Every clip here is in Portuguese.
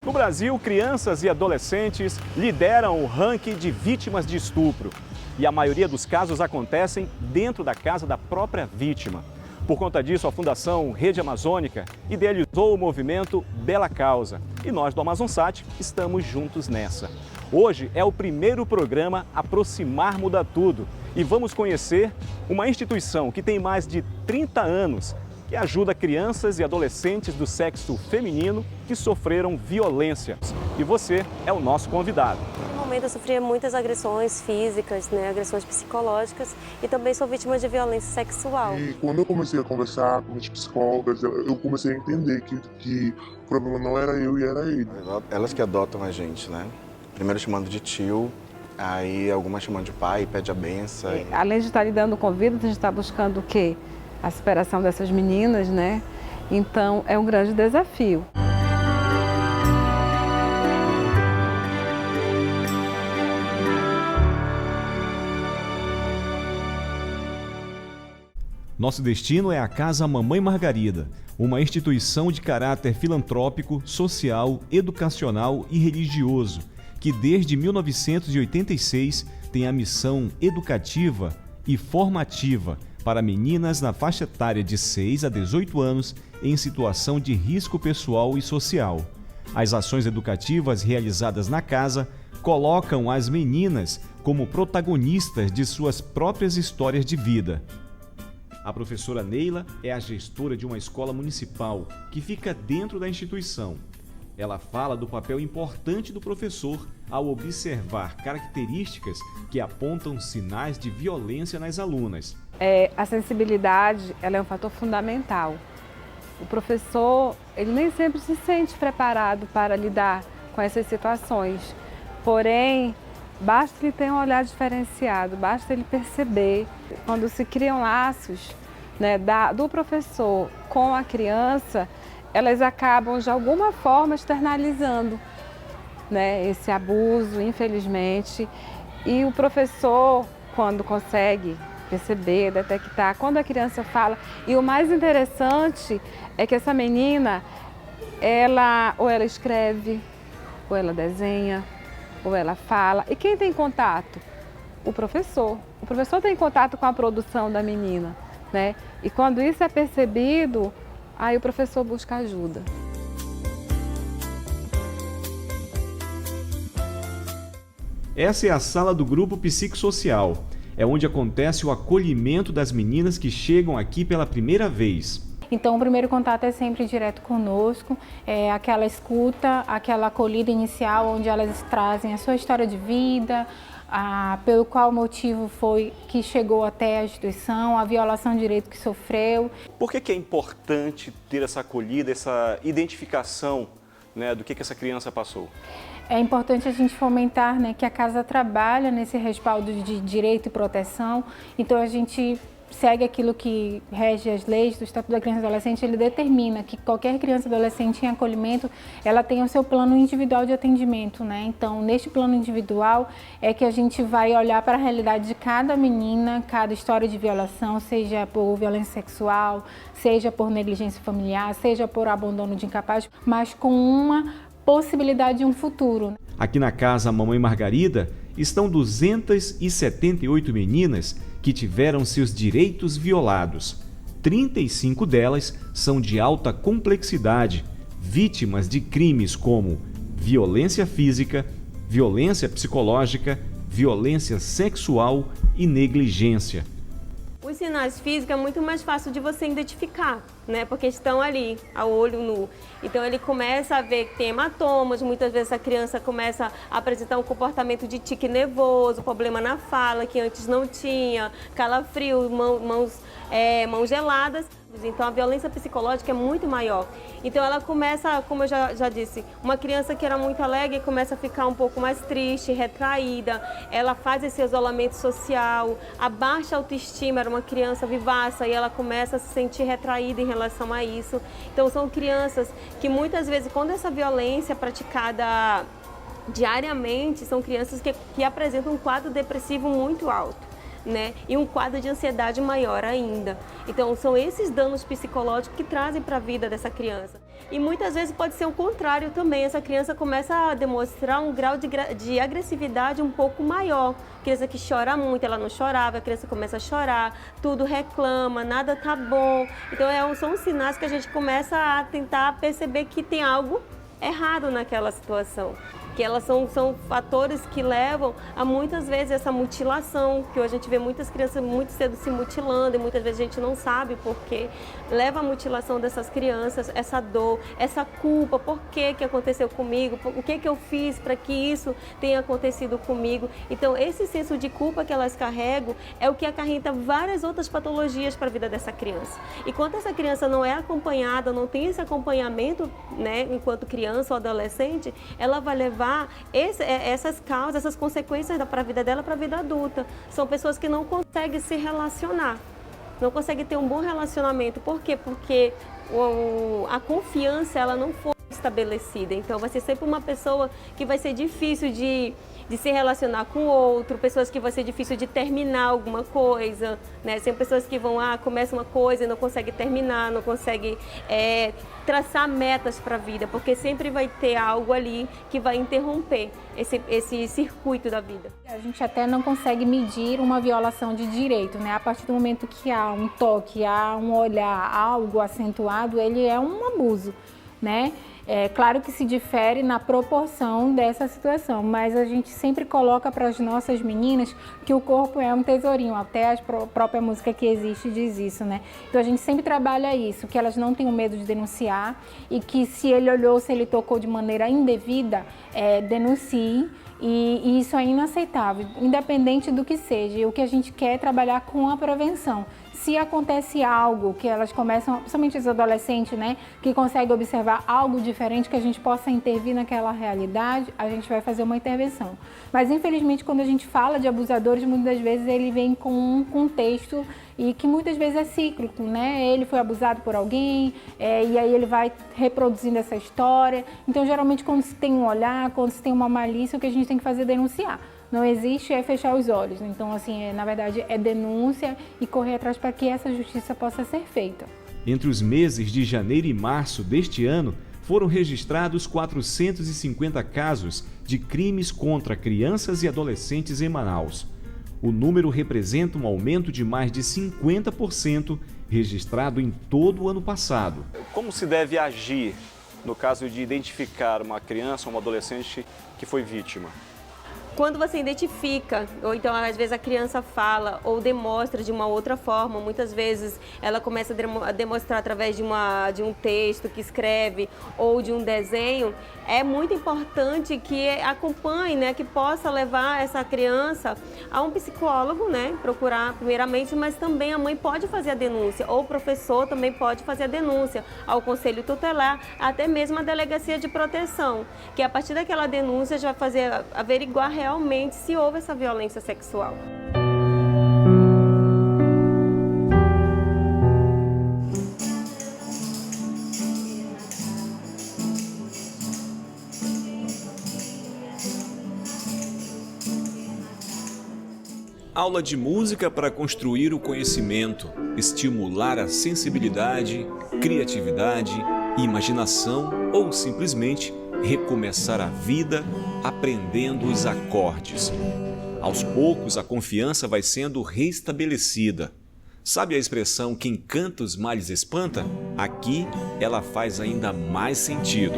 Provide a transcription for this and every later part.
No Brasil, crianças e adolescentes lideram o ranking de vítimas de estupro. E a maioria dos casos acontecem dentro da casa da própria vítima. Por conta disso, a Fundação Rede Amazônica idealizou o movimento Bela Causa. E nós do Amazonsat estamos juntos nessa. Hoje é o primeiro programa Aproximar Muda Tudo. E vamos conhecer uma instituição que tem mais de 30 anos, que ajuda crianças e adolescentes do sexo feminino que sofreram violência. E você é o nosso convidado. No momento eu sofria muitas agressões físicas, agressões psicológicas e também sou vítima de violência sexual. E quando eu comecei a conversar com as psicólogas, eu comecei a entender que o problema não era eu e era ele. Elas que adotam a gente, né? Primeiro chamando de tio, aí algumas chamando de pai, pede a benção. Além de estar lidando com vida, a gente está buscando o quê? A superação dessas meninas, né? Então é um grande desafio. Nosso destino é a Casa Mamãe Margarida, uma instituição de caráter filantrópico, social, educacional e religioso, que desde 1986 tem a missão educativa e formativa para meninas na faixa etária de 6 a 18 anos em situação de risco pessoal e social. As ações educativas realizadas na casa colocam as meninas como protagonistas de suas próprias histórias de vida. A professora Neila é a gestora de uma escola municipal que fica dentro da instituição. Ela fala do papel importante do professor ao observar características que apontam sinais de violência nas alunas. A sensibilidade, ela é um fator fundamental. O professor, ele nem sempre se sente preparado para lidar com essas situações. Porém, basta ele ter um olhar diferenciado, basta ele perceber. Quando se criam laços, do professor com a criança, elas acabam de alguma forma externalizando, esse abuso, infelizmente. E o professor, quando consegue perceber, detectar, quando a criança fala, e o mais interessante é que essa menina, ou ela escreve, ou ela desenha, ou ela fala. E quem tem contato? O professor. O professor tem contato com a produção da menina, E quando isso é percebido, aí o professor busca ajuda. Essa é a sala do grupo psicossocial. É onde acontece o acolhimento das meninas que chegam aqui pela primeira vez. Então, o primeiro contato é sempre direto conosco, é aquela escuta, aquela acolhida inicial, onde elas trazem a sua história de vida, pelo qual motivo foi que chegou até a instituição, a violação de direito que sofreu. Por que é importante ter essa acolhida, essa identificação do que essa criança passou? É importante a gente fomentar que a casa trabalha nesse respaldo de direito e proteção, então a gente segue aquilo que rege as leis do Estatuto da Criança e Adolescente. Ele determina que qualquer criança e adolescente em acolhimento, ela tem o seu plano individual de atendimento, Então, neste plano individual é que a gente vai olhar para a realidade de cada menina, cada história de violação, seja por violência sexual, seja por negligência familiar, seja por abandono de incapaz, mas com uma possibilidade de um futuro. Aqui na Casa Mamãe Margarida estão 278 meninas que tiveram seus direitos violados. 35 delas são de alta complexidade, vítimas de crimes como violência física, violência psicológica, violência sexual e negligência. Os sinais físicos é muito mais fácil de você identificar, porque estão ali, a olho nu. Então ele começa a ver que tem hematomas, muitas vezes a criança começa a apresentar um comportamento de tique nervoso, problema na fala que antes não tinha, calafrio, mãos geladas. Então a violência psicológica é muito maior. Então ela começa, como eu já disse, uma criança que era muito alegre começa a ficar um pouco mais triste, retraída, ela faz esse isolamento social, a baixa autoestima, era uma criança vivaça e ela começa a se sentir retraída em relação a isso. Então são crianças que muitas vezes, quando essa violência é praticada diariamente, são crianças que apresentam um quadro depressivo muito alto. E um quadro de ansiedade maior ainda. Então, são esses danos psicológicos que trazem para a vida dessa criança. E muitas vezes pode ser o contrário também, essa criança começa a demonstrar um grau de agressividade um pouco maior. Criança que chora muito, ela não chorava, a criança começa a chorar, tudo reclama, nada tá bom. Então são sinais que a gente começa a tentar perceber que tem algo errado naquela situação. Que elas são fatores que levam a muitas vezes essa mutilação, que hoje a gente vê muitas crianças muito cedo se mutilando e muitas vezes a gente não sabe por quê. Leva a mutilação dessas crianças, essa dor, essa culpa, por que aconteceu comigo, o que eu fiz para que isso tenha acontecido comigo. Então esse senso de culpa que elas carregam é o que acarreta várias outras patologias para a vida dessa criança. E quando essa criança não é acompanhada, não tem esse acompanhamento, né, enquanto criança ou adolescente, ela vai levar essas causas, essas consequências para a vida dela, para a vida adulta. São pessoas que não conseguem se relacionar, não conseguem ter um bom relacionamento. Por quê? Porque a confiança ela não foi estabelecida. Então vai ser sempre uma pessoa que vai ser difícil de se relacionar com o outro, pessoas que vai ser difícil de terminar alguma coisa, né? São pessoas que vão, começam uma coisa e não conseguem terminar, não conseguem traçar metas para a vida, porque sempre vai ter algo ali que vai interromper esse circuito da vida. A gente até não consegue medir uma violação de direito, né? A partir do momento que há um toque, há um olhar, algo acentuado, ele é um abuso, né? É claro que se difere na proporção dessa situação, mas a gente sempre coloca para as nossas meninas que o corpo é um tesourinho, até a própria música que existe diz isso, né? Então a gente sempre trabalha isso, que elas não tenham medo de denunciar e que se ele olhou, se ele tocou de maneira indevida, denuncie. E isso é inaceitável, independente do que seja. E o que a gente quer é trabalhar com a prevenção. Se acontece algo que elas começam, principalmente os adolescentes, né, que conseguem observar algo diferente, que a gente possa intervir naquela realidade, a gente vai fazer uma intervenção. Mas, infelizmente, quando a gente fala de abusadores, muitas das vezes ele vem com um contexto e que muitas vezes é cíclico, né? Ele foi abusado por alguém e aí ele vai reproduzindo essa história. Então, geralmente, quando se tem um olhar, quando se tem uma malícia, o que a gente tem que fazer é denunciar. Não existe fechar os olhos. Então, assim, na verdade, é denúncia e correr atrás para que essa justiça possa ser feita. Entre os meses de janeiro e março deste ano, foram registrados 450 casos de crimes contra crianças e adolescentes em Manaus. O número representa um aumento de mais de 50% registrado em todo o ano passado. Como se deve agir no caso de identificar uma criança ou um adolescente que foi vítima? Quando você identifica, ou então às vezes a criança fala ou demonstra de uma outra forma, muitas vezes ela começa a demonstrar através de um texto que escreve ou de um desenho, é muito importante que acompanhe, né, que possa levar essa criança a um psicólogo, né, procurar primeiramente, mas também a mãe pode fazer a denúncia, ou o professor também pode fazer a denúncia ao conselho tutelar, até mesmo a delegacia de proteção, que a partir daquela denúncia já vai fazer averiguar realmente se houve essa violência sexual. Aula de música para construir o conhecimento, estimular a sensibilidade, criatividade, imaginação ou simplesmente recomeçar a vida aprendendo os acordes. Aos poucos, a confiança vai sendo restabelecida. Sabe a expressão "quem canta os males espanta"? Aqui ela faz ainda mais sentido.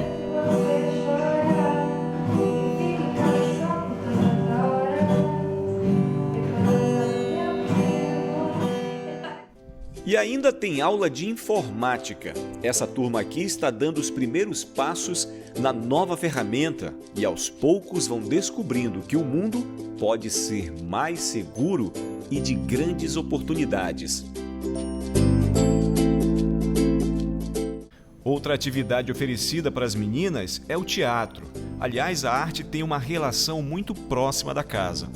E ainda tem aula de informática. Essa turma aqui está dando os primeiros passos na nova ferramenta e aos poucos vão descobrindo que o mundo pode ser mais seguro e de grandes oportunidades. Outra atividade oferecida para as meninas é o teatro. Aliás, a arte tem uma relação muito próxima da casa.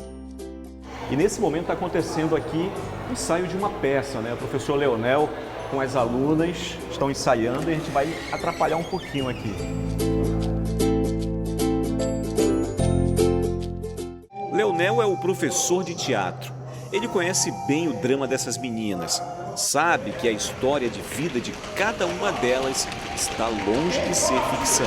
E nesse momento está acontecendo aqui o ensaio de uma peça, né? O professor Leonel com as alunas estão ensaiando e a gente vai atrapalhar um pouquinho aqui. Leonel é o professor de teatro. Ele conhece bem o drama dessas meninas. sabe que a história de vida de cada uma delas está longe de ser ficção.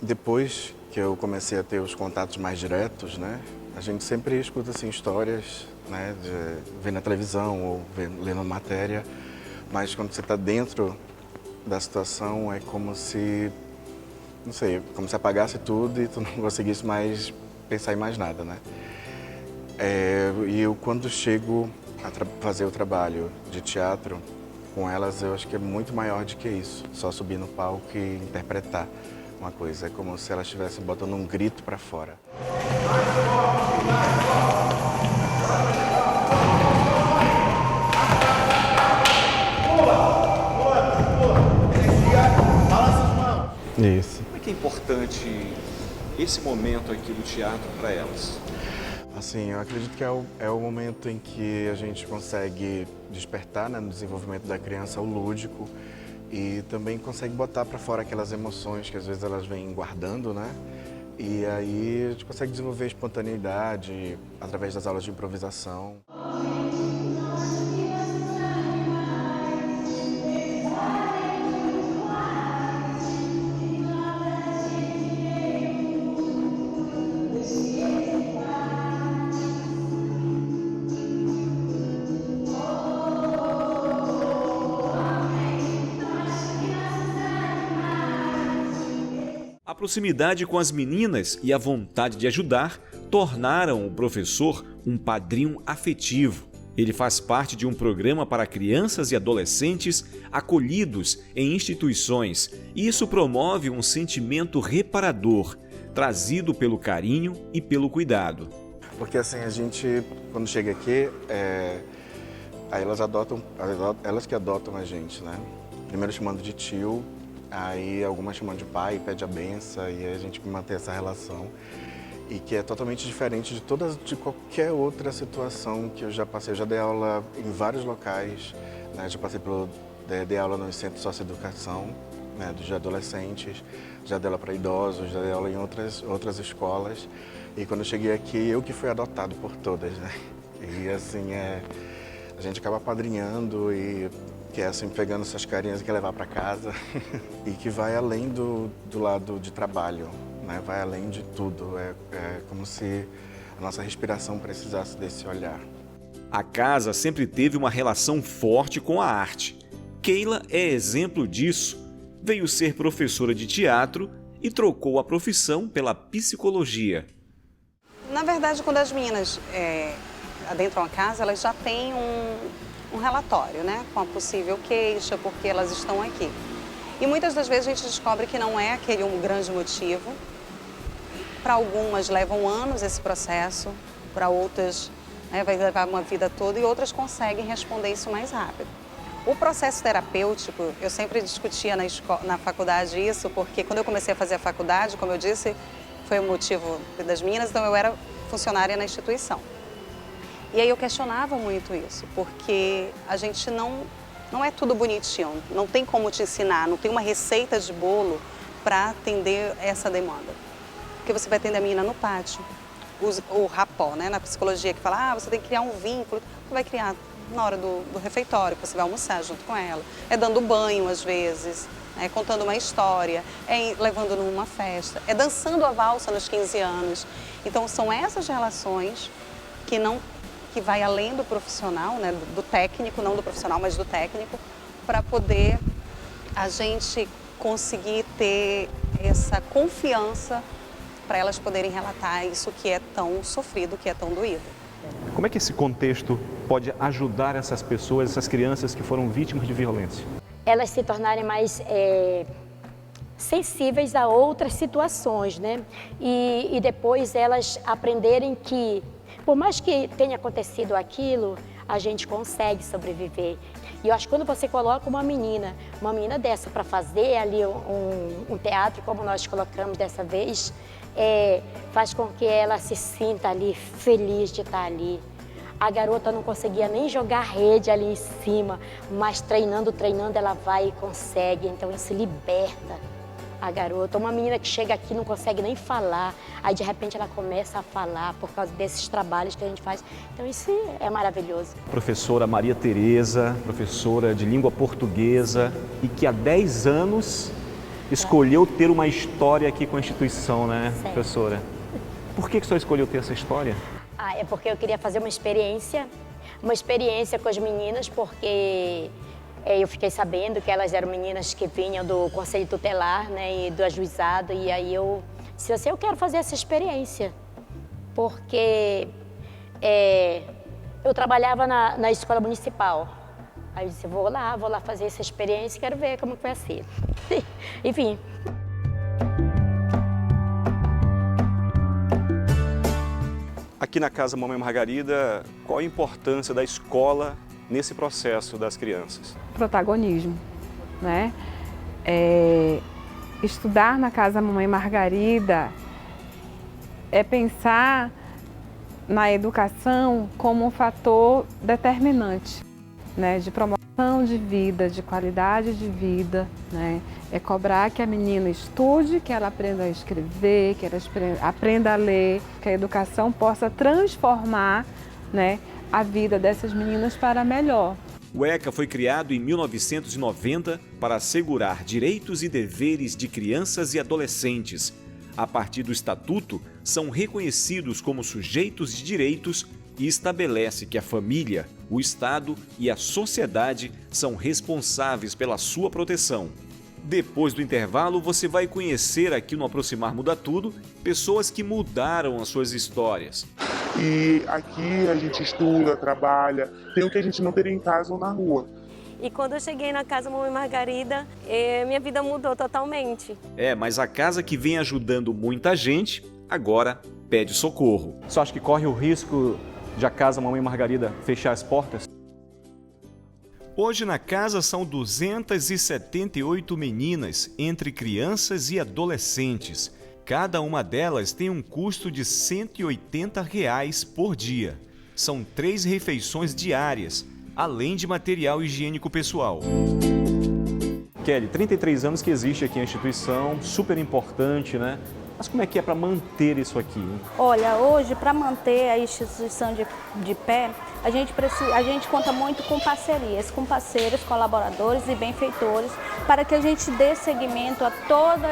Depois que eu comecei a ter os contatos mais diretos, né, a gente sempre escuta assim, histórias, né, de ver na televisão ou lendo matéria, mas quando você está dentro da situação é como se, não sei, como se apagasse tudo e tu não conseguisse mais pensar em mais nada, né? E eu quando chego a fazer o trabalho de teatro com elas, eu acho que é muito maior do que isso, só subir no palco e interpretar uma coisa. É como se elas estivessem botando um grito para fora. Isso. Como é que é importante esse momento aqui do teatro para elas? Assim, eu acredito que é o momento em que a gente consegue despertar, né, no desenvolvimento da criança o lúdico e também consegue botar para fora aquelas emoções que às vezes elas vêm guardando, né? E aí a gente consegue desenvolver espontaneidade através das aulas de improvisação. A proximidade com as meninas e a vontade de ajudar tornaram o professor um padrinho afetivo. Ele faz parte de um programa para crianças e adolescentes acolhidos em instituições e isso promove um sentimento reparador, trazido pelo carinho e pelo cuidado. Porque assim, a gente, quando chega aqui, aí elas que adotam a gente, né? Primeiro chamando de tio, aí algumas chamam de pai, pede a benção e a gente mantém essa relação. E que é totalmente diferente de qualquer outra situação que eu já passei. Eu já dei aula em vários locais, né? Já passei dei aula no Centro de Socioeducação, né? De adolescentes, já dei aula para idosos, já dei aula em outras escolas. E quando eu cheguei aqui, eu que fui adotado por todas, né? E assim, a gente acaba apadrinhando e que é assim, pegando essas carinhas e quer levar para casa e que vai além do lado de trabalho, né? Vai além de tudo, é como se a nossa respiração precisasse desse olhar. A casa sempre teve uma relação forte com a arte. Keila é exemplo disso. Veio ser professora de teatro e trocou a profissão pela psicologia. Na verdade, quando as meninas adentram a casa, elas já têm um relatório, né, com a possível queixa, porque elas estão aqui. E muitas das vezes a gente descobre que não é aquele um grande motivo. Para algumas levam anos esse processo, para outras, né, vai levar uma vida toda e outras conseguem responder isso mais rápido. O processo terapêutico, eu sempre discutia na faculdade isso, porque quando eu comecei a fazer a faculdade, como eu disse, foi o motivo das meninas, então eu era funcionária na instituição. E aí eu questionava muito isso, porque a gente não é tudo bonitinho, não tem como te ensinar, não tem uma receita de bolo para atender essa demanda. Porque você vai atender a menina no pátio, o rapó, né, na psicologia, que fala, você tem que criar um vínculo, você vai criar na hora do refeitório, que você vai almoçar junto com ela, é dando banho às vezes, é contando uma história, é levando numa festa, é dançando a valsa nos 15 anos. Então são essas relações que vai além do profissional, né, do técnico, não do profissional, mas do técnico, para poder a gente conseguir ter essa confiança para elas poderem relatar isso que é tão sofrido, que é tão doído. Como é que esse contexto pode ajudar essas pessoas, essas crianças que foram vítimas de violência? Elas se tornarem mais sensíveis a outras situações, né? E depois elas aprenderem que, por mais que tenha acontecido aquilo, a gente consegue sobreviver. E eu acho que quando você coloca uma menina dessa para fazer ali um teatro, como nós colocamos dessa vez, faz com que ela se sinta ali feliz de estar ali. A garota não conseguia nem jogar rede ali em cima, mas treinando, ela vai e consegue. Então isso liberta, a garota. Uma menina que chega aqui e não consegue nem falar, aí de repente ela começa a falar por causa desses trabalhos que a gente faz. Então isso é maravilhoso. Professora Maria Tereza, professora de língua portuguesa e que há 10 anos escolheu ter uma história aqui com a instituição, né, professora? Por que o senhor escolheu ter essa história? É porque eu queria fazer uma experiência com as meninas, porque eu fiquei sabendo que elas eram meninas que vinham do Conselho Tutelar, né, e do ajuizado, e aí eu disse assim, eu quero fazer essa experiência, porque eu trabalhava na escola municipal. Aí eu disse, vou lá fazer essa experiência e quero ver como que vai ser. Enfim. Aqui na Casa Mamãe Margarida, qual a importância da escola nesse processo das crianças? Protagonismo, né? Estudar na Casa Mamãe Margarida é pensar na educação como um fator determinante, né? De promoção de vida, de qualidade de vida, né? É cobrar que a menina estude, que ela aprenda a escrever, que ela aprenda a ler, que a educação possa transformar, né, a vida dessas meninas para melhor. O ECA foi criado em 1990 para assegurar direitos e deveres de crianças e adolescentes. A partir do Estatuto, são reconhecidos como sujeitos de direitos e estabelece que a família, o Estado e a sociedade são responsáveis pela sua proteção. Depois do intervalo, você vai conhecer aqui no Aproximar Muda Tudo pessoas que mudaram as suas histórias. E aqui a gente estuda, trabalha, tem o que a gente não teria em casa ou na rua. E quando eu cheguei na Casa Mamãe Margarida, minha vida mudou totalmente. Mas a casa que vem ajudando muita gente, agora pede socorro. Você acha que corre o risco de a Casa Mamãe Margarida fechar as portas? Hoje na casa são 278 meninas, entre crianças e adolescentes. Cada uma delas tem um custo de R$ 180 por dia. São 3 refeições diárias, além de material higiênico pessoal. Kelly, 33 anos que existe aqui a instituição, super importante, né? Mas como é que é para manter isso aqui, hein? Olha, hoje, para manter a instituição de pé, a gente conta muito com parcerias, com parceiros, colaboradores e benfeitores, para que a gente dê seguimento a toda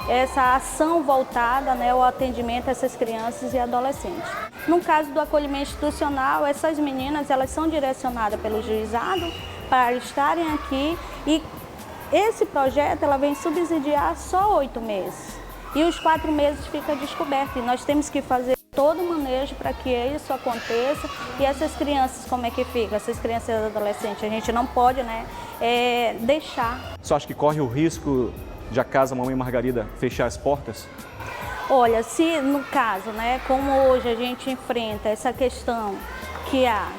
essa ação voltada, né, ao atendimento a essas crianças e adolescentes. No caso do acolhimento institucional, essas meninas elas são direcionadas pelo juizado para estarem aqui e esse projeto ela vem subsidiar só 8 meses. E os 4 meses fica descoberto e nós temos que fazer todo o manejo para que isso aconteça. E essas crianças, como é que fica? Essas crianças e adolescentes, a gente não pode, né, deixar. Você acha que corre o risco de a Casa Mamãe Margarida fechar as portas? Olha, se no caso, né, como hoje a gente enfrenta essa questão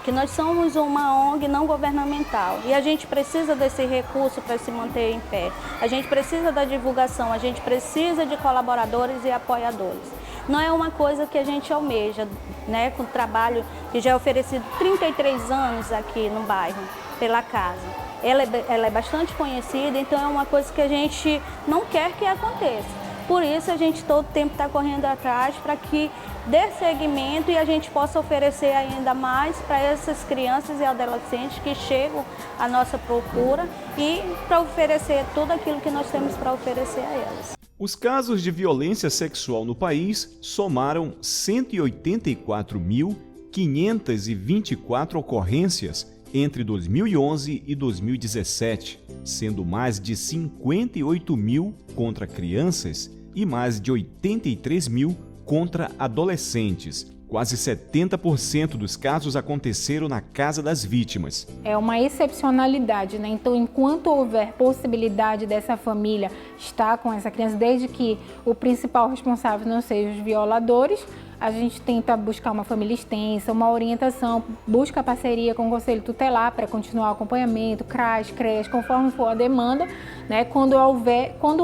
que nós somos uma ONG não governamental e a gente precisa desse recurso para se manter em pé. A gente precisa da divulgação, a gente precisa de colaboradores e apoiadores. Não é uma coisa que a gente almeja, né, com o trabalho que já é oferecido 33 anos aqui no bairro, pela casa. Ela é bastante conhecida, então é uma coisa que a gente não quer que aconteça. Por isso a gente todo tempo está correndo atrás para que dê seguimento e a gente possa oferecer ainda mais para essas crianças e adolescentes que chegam à nossa procura e para oferecer tudo aquilo que nós temos para oferecer a elas. Os casos de violência sexual no país somaram 184.524 ocorrências entre 2011 e 2017, sendo mais de 58 mil contra crianças e mais de 83 mil contra adolescentes. Quase 70% dos casos aconteceram na casa das vítimas. É uma excepcionalidade, né? Então, enquanto houver possibilidade dessa família estar com essa criança, desde que o principal responsável não seja os violadores, a gente tenta buscar uma família extensa, uma orientação, busca parceria com o Conselho Tutelar para continuar o acompanhamento, CRAS, CREAS, conforme for a demanda, né, quando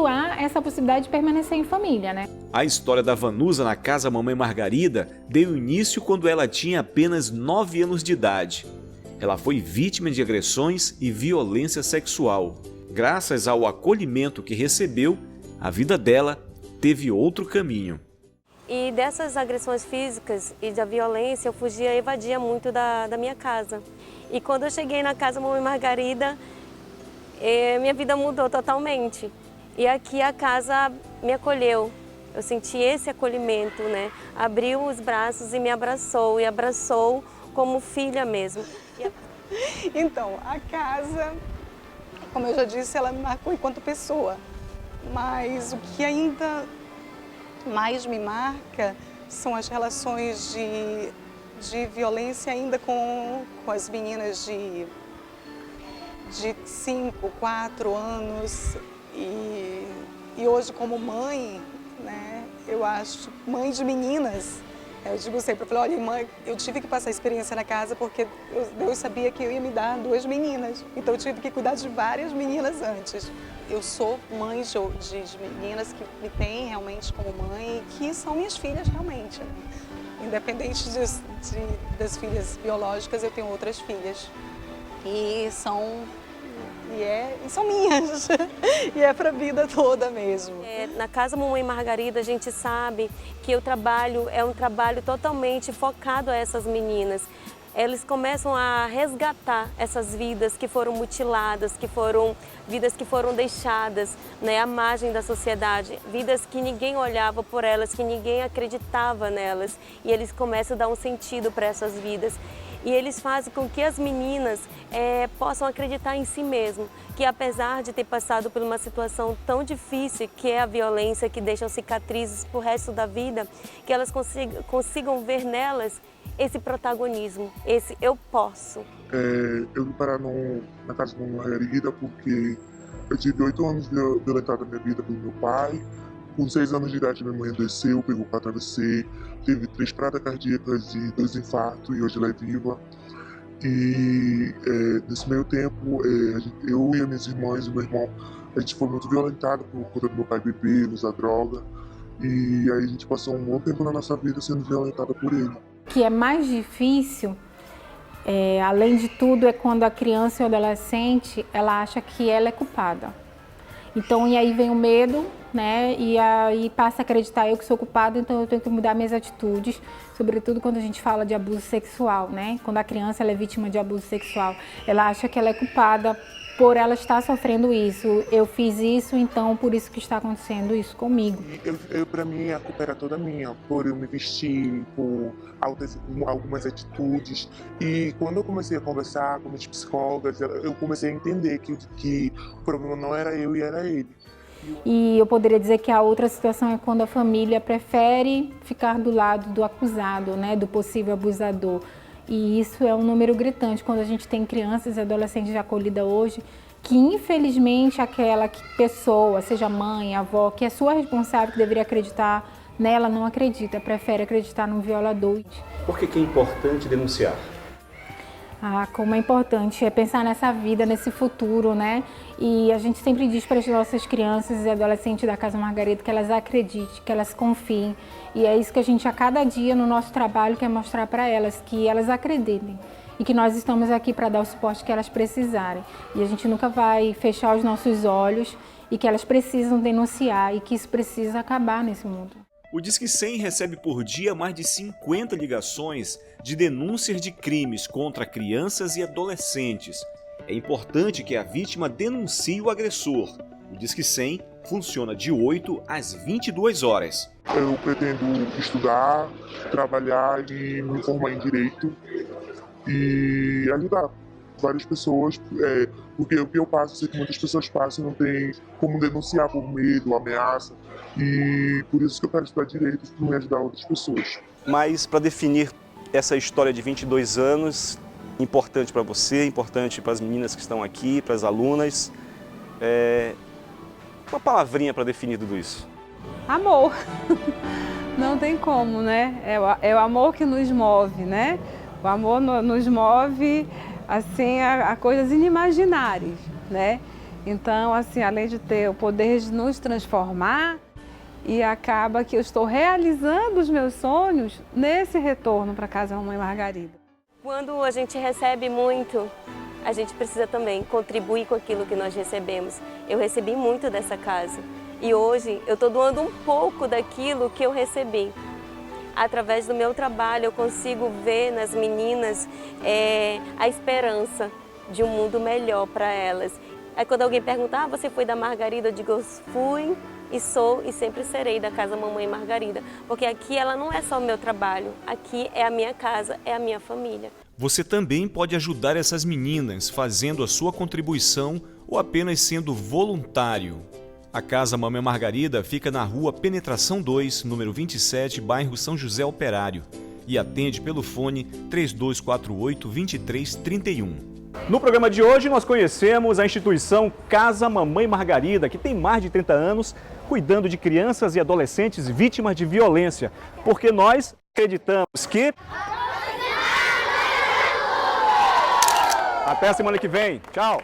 há essa possibilidade de permanecer em família, né? A história da Vanusa na Casa Mamãe Margarida deu início quando ela tinha apenas 9 anos de idade. Ela foi vítima de agressões e violência sexual. graças ao acolhimento que recebeu, a vida dela teve outro caminho. E dessas agressões físicas e da violência, eu fugia, evadia muito da minha casa. E quando eu cheguei na casa Mamãe Margarida, minha vida mudou totalmente. E aqui a casa me acolheu. Eu senti esse acolhimento, né? Abriu os braços e me abraçou, e abraçou como filha mesmo. Então, a casa, como eu já disse, ela me marcou enquanto pessoa. Mas o que ainda mais me marca são as relações de violência ainda com as meninas de 5, 4 anos. E hoje, como mãe, né, eu acho, mãe de meninas, eu digo sempre, eu falei, olha, mãe, eu tive que passar experiência na casa porque Deus sabia que eu ia me dar 2 meninas. Então eu tive que cuidar de várias meninas antes. Eu sou mãe de meninas que me têm realmente como mãe e que são minhas filhas realmente. Né? Independente das filhas biológicas, eu tenho outras filhas. E são minhas. E é para a vida toda mesmo. Na Casa Mamãe Margarida, a gente sabe que o trabalho é um trabalho totalmente focado a essas meninas. Eles começam a resgatar essas vidas que foram mutiladas, vidas que foram deixadas, né, à margem da sociedade, vidas que ninguém olhava por elas, que ninguém acreditava nelas. E eles começam a dar um sentido para essas vidas. E eles fazem com que as meninas possam acreditar em si mesmas, que apesar de ter passado por uma situação tão difícil, que é a violência, que deixam cicatrizes para o resto da vida, que elas consigam ver nelas esse protagonismo, esse eu posso. Eu vim parar na Casa da Margarida porque eu tive 8 anos violentado na minha vida pelo meu pai. Com 6 anos de idade, minha mãe adoeceu, pegou para AVC, teve 3 paradas cardíacas e 2 infartos, e hoje ela é viva. E nesse meio tempo, eu e as minhas irmãs e o meu irmão, a gente foi muito violentado por conta do meu pai beber, usar droga. E aí a gente passou um bom tempo na nossa vida sendo violentada por ele. O que é mais difícil, além de tudo, é quando a criança e o adolescente, ela acha que ela é culpada. Então, e aí vem o medo, né? E aí passa a acreditar eu que sou culpada, então eu tenho que mudar minhas atitudes, sobretudo quando a gente fala de abuso sexual, né? Quando a criança ela é vítima de abuso sexual, ela acha que ela é culpada por ela estar sofrendo isso. Eu fiz isso, então por isso que está acontecendo isso comigo. Para mim, a culpa era toda minha, por eu me vestir, por algumas atitudes. E quando eu comecei a conversar com as psicólogas, eu comecei a entender que o problema não era eu e era ele. E eu poderia dizer que a outra situação é quando a família prefere ficar do lado do acusado, né, do possível abusador. E isso é um número gritante quando a gente tem crianças e adolescentes acolhidas hoje, que infelizmente aquela pessoa, seja mãe, avó, que é sua responsável, que deveria acreditar nela, não acredita, prefere acreditar num violador. Por que é importante denunciar? Como é importante pensar nessa vida, nesse futuro, né? E a gente sempre diz para as nossas crianças e adolescentes da Casa Margarida que elas acreditem, que elas confiem. E é isso que a gente, a cada dia no nosso trabalho, quer mostrar para elas, que elas acreditem. E que nós estamos aqui para dar o suporte que elas precisarem. E a gente nunca vai fechar os nossos olhos e que elas precisam denunciar e que isso precisa acabar nesse mundo. O Disque 100 recebe por dia mais de 50 ligações de denúncias de crimes contra crianças e adolescentes. É importante que a vítima denuncie o agressor. O Disque 100 funciona de 8 às 22 horas. Eu pretendo estudar, trabalhar e me formar em Direito e ajudar várias pessoas, porque o que eu passo, sei que muitas pessoas passam, não tem como denunciar por medo, ameaça, e por isso que eu quero estudar Direito, para me ajudar outras pessoas. Mas para definir essa história de 22 anos, importante para você, importante para as meninas que estão aqui, para as alunas, uma palavrinha para definir tudo isso. Amor. Não tem como, né? É o amor que nos move, né? O amor nos move assim, a coisas inimagináveis, né? Então, assim, além de ter o poder de nos transformar, e acaba que eu estou realizando os meus sonhos nesse retorno para Casa Mamãe Margarida. Quando a gente recebe muito a gente precisa também contribuir com aquilo que nós recebemos. Eu recebi muito dessa casa e hoje eu estou doando um pouco daquilo que eu recebi. Através do meu trabalho eu consigo ver nas meninas a esperança de um mundo melhor para elas. Aí quando alguém pergunta, você foi da Margarida? Eu digo, eu fui e sou e sempre serei da Casa Mamãe Margarida. Porque aqui ela não é só o meu trabalho, aqui é a minha casa, é a minha família. Você também pode ajudar essas meninas fazendo a sua contribuição ou apenas sendo voluntário. A Casa Mamãe Margarida fica na Rua Penetração 2, número 27, bairro São José Operário, e atende pelo fone 3248-2331. No programa de hoje, nós conhecemos a instituição Casa Mamãe Margarida, que tem mais de 30 anos cuidando de crianças e adolescentes vítimas de violência, porque nós acreditamos que... Até a semana que vem. Tchau!